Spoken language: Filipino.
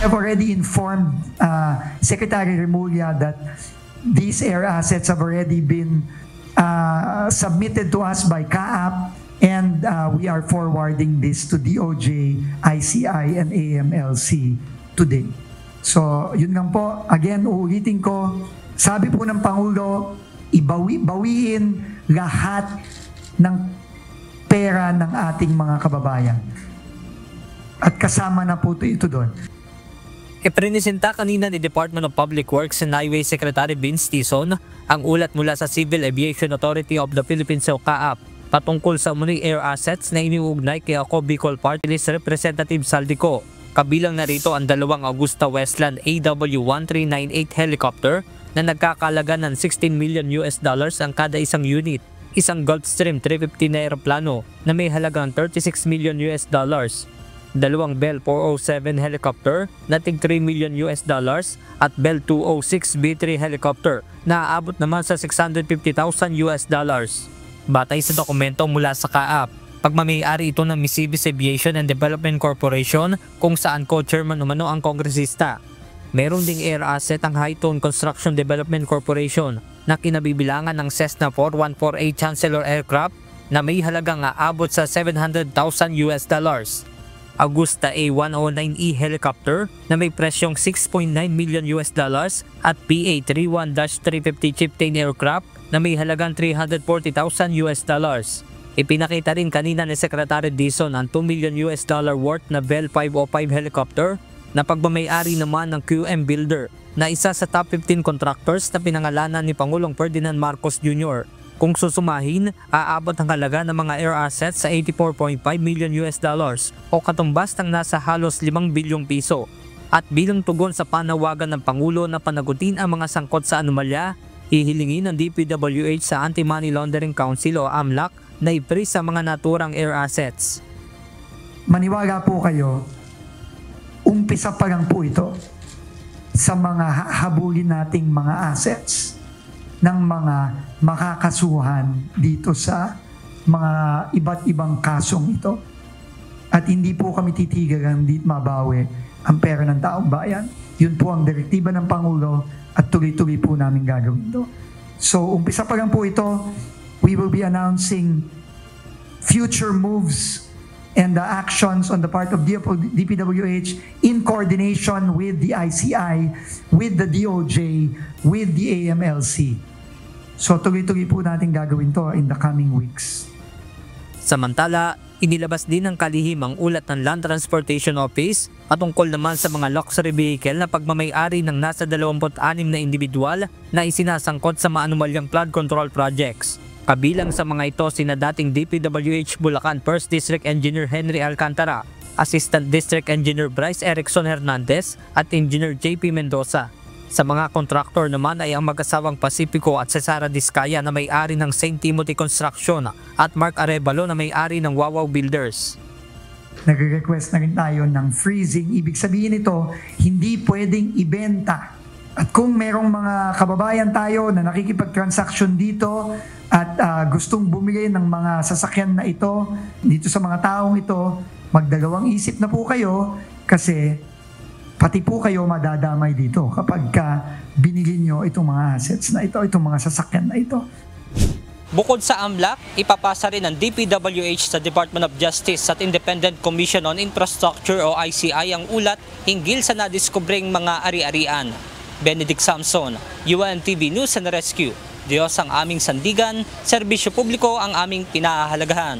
I've already informed Secretary Remulla that these air assets have already been submitted to us by CAAP, and we are forwarding this to DOJ, ICI, and AMLC today. So, yun lang po. Again, uulitin ko, sabi po ng Pangulo, bawiin lahat ng pera ng ating mga kababayan. At kasama na po ito doon. Ipresenta kanina ni Department of Public Works and Highway Secretary Vince Tison ang ulat mula sa Civil Aviation Authority of the Philippines o CAAP patungkol sa umuning air assets na iniuugnay kay Ako Bicol Party List Representative Saldico. Kabilang narito ang dalawang Augusta Westland AW1398 helicopter na nagkakalaga ng $16 million ang kada isang unit, isang Gulfstream 350 na eroplano na may halagang $36 million, dalawang Bell 407 helicopter na tig $3 million at Bell 206 B3 helicopter na aabot naman sa $650,000. Batay sa dokumento mula sa CAAP, pagmamayari ito ng Misibis Aviation and Development Corporation kung saan co-chairman umano ang kongresista. Meron ding air asset ang Hightone Construction Development Corporation na kinabibilangan ng Cessna 4148 Chancellor aircraft na may halagang aabot sa $700,000. Augusta A109E helicopter na may presyong $6.9 million at PA-31-350 Chieftain aircraft na may halagang $340,000. Ipinakita rin kanina ni Secretary Dizon ang $2 million worth na Bell 505 helicopter na pagmamayari naman ng QM Builder na isa sa top 15 contractors na pinangalanan ni Pangulong Ferdinand Marcos Jr. Kung susumahin, aabot ang halaga ng mga air assets sa $84.5 million o katumbas ng nasa halos 5 bilyong piso. At bilang tugon sa panawagan ng Pangulo na panagutin ang mga sangkot sa anomalya, hihilingin ng DPWH sa Anti-Money Laundering Council o AMLAC na i-freeze sa mga naturang air assets. Maniwala po kayo, umpisa pa lang po ito sa mga habulin nating mga assets ng mga makakasuhan dito sa mga iba't ibang kasong ito. At hindi po kami titigilan, hindi mabawi ang pera ng taong bayan. Yun po ang direktiba ng Pangulo at tuloy-tuloy po namin gagawin ito. So, umpisa pa lang po ito, we will be announcing future moves and the actions on the part of DPWH in coordination with the ICI, with the DOJ, with the AMLC. So tuloy-tuloy po natin gagawin to in the coming weeks. Samantala, inilabas din ng kalihim ang ulat ng Land Transportation Office patungkol naman sa mga luxury vehicle na pagmamayari ng nasa 26 na individual na isinasangkot sa maanumalyang flood control projects. Kabilang sa mga ito sina dating DPWH Bulacan 1st District Engineer Henry Alcantara, Assistant District Engineer Bryce Erickson Hernandez at Engineer JP Mendoza. Sa mga kontraktor naman ay ang mag-asawang Pacifico at Cesara Discaya na may-ari ng St. Timothy Construction at Mark Arevalo na may-ari ng Wawaw Builders. Nagre-request na rin tayo ng freezing. Ibig sabihin nito, hindi pwedeng ibenta. At kung merong mga kababayan tayo na nakikipag-transaction dito at gustong bumili ng mga sasakyan na ito, dito sa mga taong ito, magdalawang isip na po kayo kasi pati po kayo madadamay dito kapag binili nyo itong mga assets na ito, itong mga sasakyan na ito. Bukod sa AMLAC, ipapasa rin ng DPWH sa Department of Justice at Independent Commission on Infrastructure o ICI ang ulat hinggil sa nadiskubreng mga ari-arian. Benedict Samson, UNTV News and Rescue. Diyos ang aming sandigan, serbisyo publiko ang aming pinahahalagahan.